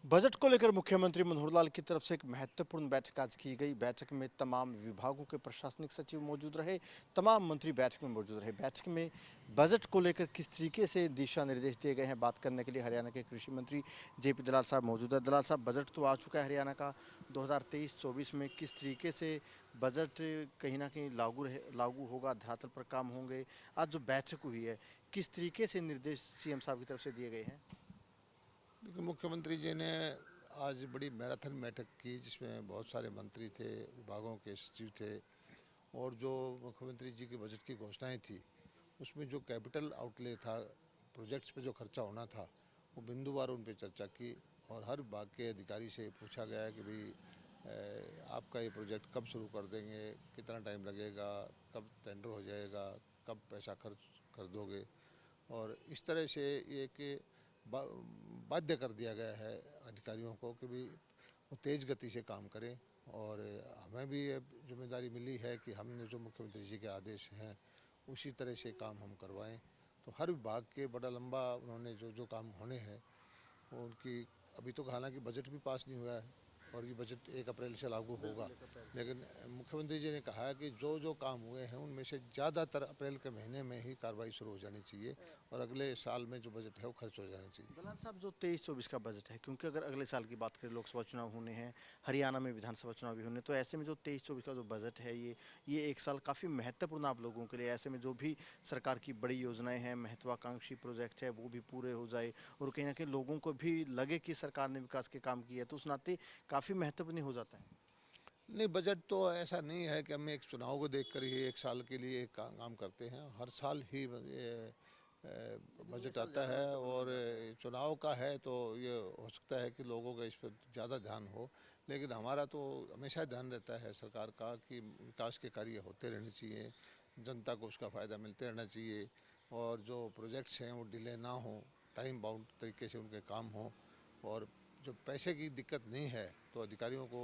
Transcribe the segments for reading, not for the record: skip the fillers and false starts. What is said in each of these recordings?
Budget को लेकर मुख्यमंत्री मनोहर लाल की तरफ से एक महत्वपूर्ण बैठक आज की गई। बैठक में तमाम विभागों के प्रशासनिक सचिव मौजूद रहे, तमाम मंत्री बैठक में मौजूद रहे। बैठक में बजट को लेकर किस तरीके से दिशा निर्देश दिए गए हैं, बात करने के लिए हरियाणा के कृषि मंत्री जेपी दलाल साहब मौजूद है। दलाल साहब, बजट तो आ चुका है हरियाणा का 2023-24 में। किस तरीके से बजट कहीं ना कहीं लागू होगा, धरातल पर काम होंगे। आज जो बैठक हुई है, किस तरीके से निर्देश सीएम साहब की तरफ से दिए गए हैं? देखिए, मुख्यमंत्री जी ने आज बड़ी मैराथन बैठक की जिसमें बहुत सारे मंत्री थे, विभागों के सचिव थे। और जो मुख्यमंत्री जी की बजट की घोषणाएं थी उसमें जो कैपिटल आउटले था, प्रोजेक्ट्स पे जो खर्चा होना था, वो बिंदुवार उन पे चर्चा की। और हर विभाग के अधिकारी से पूछा गया कि भाई आपका ये प्रोजेक्ट कब शुरू कर देंगे, कितना टाइम लगेगा, कब टेंडर हो जाएगा, कब पैसा खर्च कर दोगे। और इस तरह से ये कि बाध्य कर दिया गया है अधिकारियों को कि भाई वो तेज़ गति से काम करें। और हमें भी ये जिम्मेदारी मिली है कि हमने जो मुख्यमंत्री जी के आदेश हैं उसी तरह से काम हम करवाएं। तो हर विभाग के बड़ा लंबा उन्होंने जो जो काम होने हैं वो उनकी, अभी तो हालांकि बजट भी पास नहीं हुआ है और ये बजट 1 अप्रैल से लागू होगा। लेकिन मुख्यमंत्री जी ने कहा है कि जो जो काम हुए हैं उनमें से ज़्यादातर अप्रैल के महीने में ही कार्रवाई शुरू हो जानी चाहिए और अगले साल में जो बजट है वो खर्च हो जाना चाहिए। दलाल साहब, जो 23-24 का बजट है, क्योंकि अगर अगले साल की बात करें, लोकसभा चुनाव होने हैं, हरियाणा में विधानसभा चुनाव भी होने, तो ऐसे में जो 23-24 का जो बजट है, ये एक साल काफ़ी महत्वपूर्ण आप लोगों के लिए। ऐसे में जो भी सरकार की बड़ी योजनाएं हैं, महत्वाकांक्षी प्रोजेक्ट है, वो भी पूरे हो जाए और कहीं ना कहीं लोगों को भी लगे कि सरकार ने विकास के काम किए, तो उस नाते काफ़ी महत्वपूर्ण हो जाता है। नहीं, बजट तो ऐसा नहीं है कि हम एक चुनाव को देखकर ही एक साल के लिए एक काम करते हैं। हर साल ही ये बजट आता है। और चुनाव का है तो ये हो सकता है कि लोगों का इस पर ज़्यादा ध्यान हो, लेकिन हमारा तो हमेशा ध्यान रहता है सरकार का कि विकास के कार्य होते रहने चाहिए, जनता को उसका फ़ायदा मिलते रहना चाहिए और जो प्रोजेक्ट्स हैं वो डिले ना हो, टाइम बाउंड तरीके से उनके काम हों। और जब पैसे की दिक्कत नहीं है तो अधिकारियों को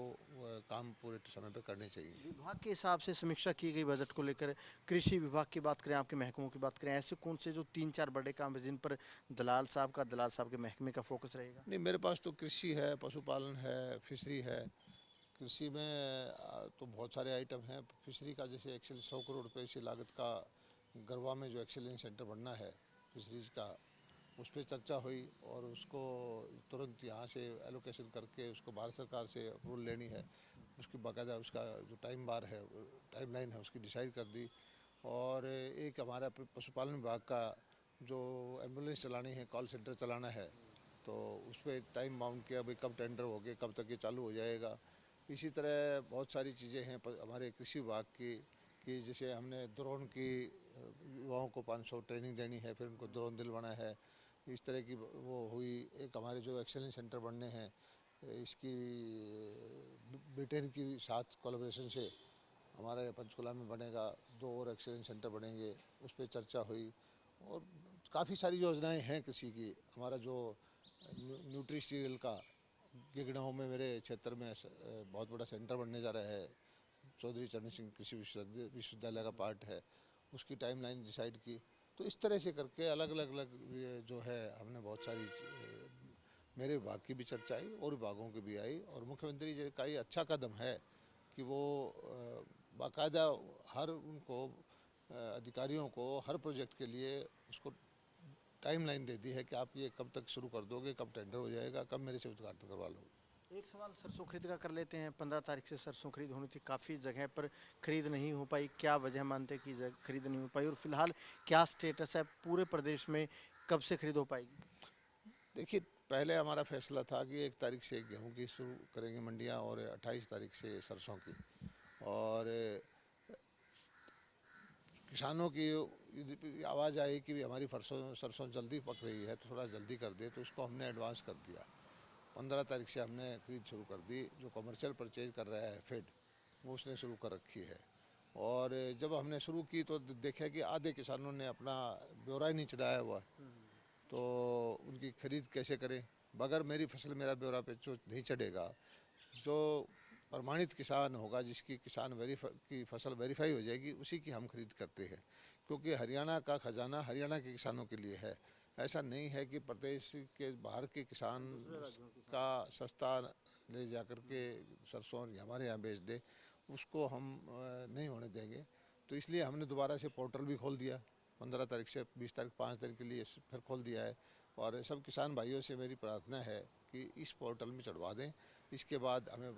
काम पूरे समय पे करने चाहिए। विभाग के हिसाब से समीक्षा की गई बजट को लेकर। कृषि विभाग की बात करें, आपके महकमों की बात करें, ऐसे कौन से जो 3-4 बड़े काम है जिन पर दलाल साहब के महकमे का फोकस रहेगा? नहीं, मेरे पास तो कृषि है, पशुपालन है, फिशरी है। कृषि में तो बहुत सारे आइटम हैं। फिशरी का जैसे एक्सेल 100 करोड़ रुपए की लागत का गरवा में जो एक्सेलेंस सेंटर बनना है फिशरीज का, उस पर चर्चा हुई। और उसको तुरंत यहाँ से एलोकेशन करके उसको भारत सरकार से अप्रूवल लेनी है, उसकी बाकायदा उसका जो टाइम बार है, टाइम लाइन है, उसकी डिसाइड कर दी। और एक हमारा पशुपालन विभाग का जो एम्बुलेंस चलानी है, कॉल सेंटर चलाना है, तो उस पर टाइम बाउंड किया भाई कब टेंडर हो गए, कब तक ये चालू हो जाएगा। इसी तरह बहुत सारी चीज़ें हैं हमारे कृषि विभाग की कि जैसे हमने ड्रोन की युवाओं को 500 ट्रेनिंग देनी है, फिर उनको ड्रोन दिलवाना है। इस तरह की वो हुई। एक हमारे जो एक्सेलेंस सेंटर बनने हैं, इसकी ब्रिटेन की साथ कोलैबोरेशन से हमारे पंचकुला में बनेगा, 2 और एक्सेलेंस सेंटर बनेंगे, उस पर चर्चा हुई। और काफ़ी सारी योजनाएं हैं कृषि की। हमारा जो न्यूट्री सीरियल का गिगड़ांव में मेरे क्षेत्र में बहुत बड़ा सेंटर बनने जा रहा है, चौधरी चरण सिंह कृषि विश्वविद्यालय का पार्ट है, उसकी टाइमलाइन डिसाइड की। तो इस तरह से करके अलग अलग अलग जो है हमने बहुत सारी मेरे विभाग की भी चर्चा आई और विभागों की भी आई। और मुख्यमंत्री जी का ये अच्छा कदम है कि वो बाकायदा हर उनको अधिकारियों को हर प्रोजेक्ट के लिए उसको टाइमलाइन दे दी है कि आप ये कब तक शुरू कर दोगे, कब टेंडर हो जाएगा, कब मेरे से उद्घाटन करवा लोगे। एक सवाल सरसों खरीद का कर लेते हैं। 15 तारीख से सरसों खरीद होनी थी, काफ़ी जगह पर खरीद नहीं हो पाई। क्या वजह मानते हैं कि खरीद नहीं हो पाई, और फिलहाल क्या स्टेटस है पूरे प्रदेश में, कब से खरीद हो पाएगी? देखिए, पहले हमारा फैसला था कि 1 तारीख से गेहूं की शुरू करेंगे मंडियां और 28 तारीख से सरसों की। और किसानों की आवाज़ आई कि भी हमारी सरसों सरसों जल्दी पक रही है तो थोड़ा जल्दी कर दे, तो उसको हमने एडवांस कर दिया। 15 तारीख से हमने खरीद शुरू कर दी। जो कमर्शियल परचेज कर रहा है फेड, वो उसने शुरू कर रखी है। और जब हमने शुरू की तो देखा कि आधे किसानों ने अपना ब्यौरा ही नहीं चढ़ाया हुआ, तो उनकी खरीद कैसे करें बगैर मेरी फसल मेरा ब्यौरा पे जो नहीं चढ़ेगा। जो प्रमाणित किसान होगा, जिसकी किसान वेरीफाई की फसल वेरीफाई हो जाएगी, उसी की हम खरीद करते हैं, क्योंकि हरियाणा का खजाना हरियाणा के किसानों के लिए है। ऐसा नहीं है कि प्रदेश के बाहर के किसान का सस्ता ले जा कर के सरसों हमारे यहाँ बेच दे, उसको हम नहीं होने देंगे। तो इसलिए हमने दोबारा से पोर्टल भी खोल दिया, 15 तारीख से 20 तारीख 5 दिन के लिए फिर खोल दिया है। और सब किसान भाइयों से मेरी प्रार्थना है कि इस पोर्टल में चढ़वा दें। इसके बाद हमें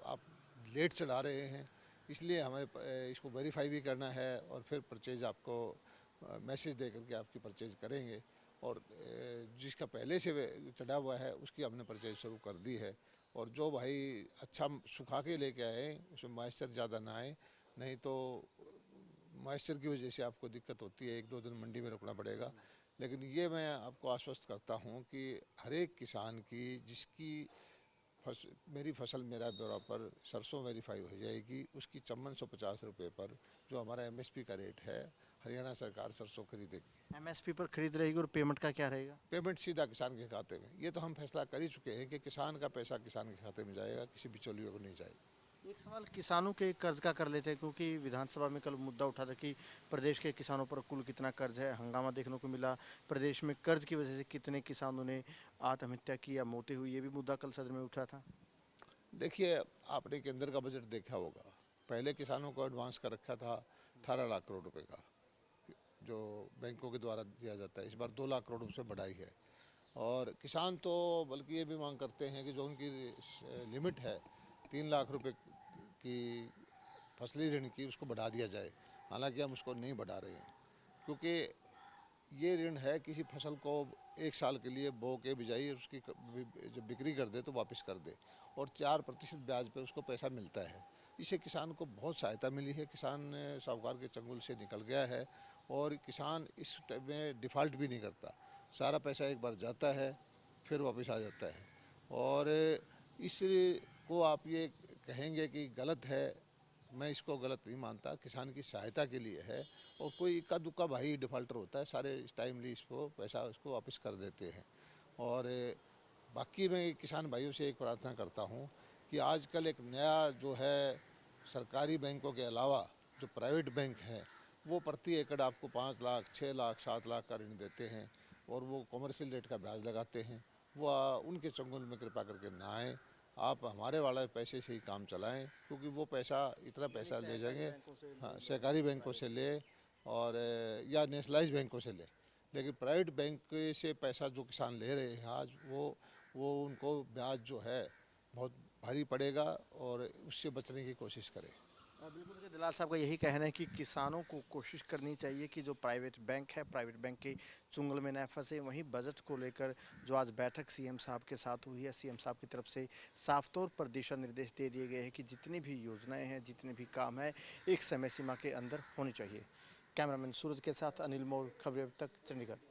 आप लेट चढ़ा रहे हैं, इसलिए हमें इसको वेरीफाई भी करना है और फिर परचेज आपको मैसेज दे करके आपकी परचेज करेंगे। और जिसका पहले से चढ़ा हुआ है उसकी हमने परचेज शुरू कर दी है। और जो भाई अच्छा सुखा के लेके आए उसमें मॉइस्चर ज़्यादा ना आए, नहीं तो मॉइस्चर की वजह से आपको दिक्कत होती है, 1-2 दिन मंडी में रुकना पड़ेगा। लेकिन ये मैं आपको आश्वस्त करता हूँ कि हर एक किसान की जिसकी मेरी फसल मेरा ब्यौरा पर सरसों वेरीफाई हो जाएगी, उसकी 5450 रुपये पर जो हमारा एमएसपी का रेट है, हरियाणा सरकार सरसों खरीदेगी। एमएसपी पर खरीद रहेगी और पेमेंट का क्या रहेगा? पेमेंट सीधा किसान के खाते में। ये तो हम फैसला कर ही चुके हैं कि किसान का पैसा किसान के खाते में जाएगा, किसी बिचौलियों को नहीं जाएगा। एक सवाल किसानों के कर्ज का कर लेते हैं, क्योंकि विधानसभा में कल मुद्दा उठा था कि प्रदेश के किसानों पर कुल कितना कर्ज है। हंगामा देखने को मिला, प्रदेश में कर्ज की वजह से कितने किसानों ने आत्महत्या की या मौतें हुई, ये भी मुद्दा कल सदन में उठा था। देखिए, आपने केंद्र का बजट देखा होगा, पहले किसानों को एडवांस कर रखा था 18 लाख करोड़ रुपए का, जो बैंकों के द्वारा दिया जाता है। इस बार 2 लाख करोड़ से बढ़ाई है। और किसान तो बल्कि ये भी मांग करते हैं कि जो उनकी लिमिट है 3 लाख रुपए की फसली ऋण की, उसको बढ़ा दिया जाए। हालांकि हम उसको नहीं बढ़ा रहे हैं, क्योंकि ये ऋण है किसी फसल को 1 साल के लिए बो के बिजाई, उसकी जब बिक्री कर दे तो वापस कर दे, और 4% ब्याज पे उसको पैसा मिलता है। इससे किसान को बहुत सहायता मिली है। किसान साहूकार के चंगुल से निकल गया है और किसान इस में डिफ़ॉल्ट भी नहीं करता। सारा पैसा एक बार जाता है फिर वापस आ जाता है। और इस को आप ये कहेंगे कि गलत है, मैं इसको गलत नहीं मानता। किसान की सहायता के लिए है, और कोई इक्का दुक्का भाई डिफ़ॉल्टर होता है, सारे टाइमली इसको पैसा उसको वापस कर देते हैं। और बाकी मैं किसान भाइयों से एक प्रार्थना करता हूँ कि आजकल एक नया जो है, सरकारी बैंकों के अलावा जो प्राइवेट बैंक हैं, वो प्रति एकड़ आपको 5 लाख 6 लाख 7 लाख का ऋण देते हैं, और वो कमर्शियल रेट का ब्याज लगाते हैं। वो उनके चंगुल में कृपा करके ना आएँ। आप हमारे वाले पैसे से ही काम चलाएं, क्योंकि वो पैसा इतना पैसा ले जाएंगे। हाँ, सहकारी बैंकों से ले और या नेशनलाइज बैंकों से ले, लेकिन प्राइवेट बैंक से पैसा जो किसान ले रहे हैं आज, वो उनको ब्याज जो है बहुत भारी पड़ेगा, और उससे बचने की कोशिश करें। बिल्कुल, देखिए दलाल साहब का यही कहना है कि किसानों को कोशिश करनी चाहिए कि जो प्राइवेट बैंक है, प्राइवेट बैंक के चुंगल में न फंसे। वहीं बजट को लेकर जो आज बैठक सीएम साहब के साथ हुई है, सीएम साहब की तरफ से साफ तौर पर दिशा निर्देश दे दिए गए हैं कि जितनी भी योजनाएं हैं, जितने भी काम हैं, एक समय सीमा के अंदर होनी चाहिए। कैमरामैन सूरज के साथ अनिल मोर, खबरें अब तक, चंडीगढ़।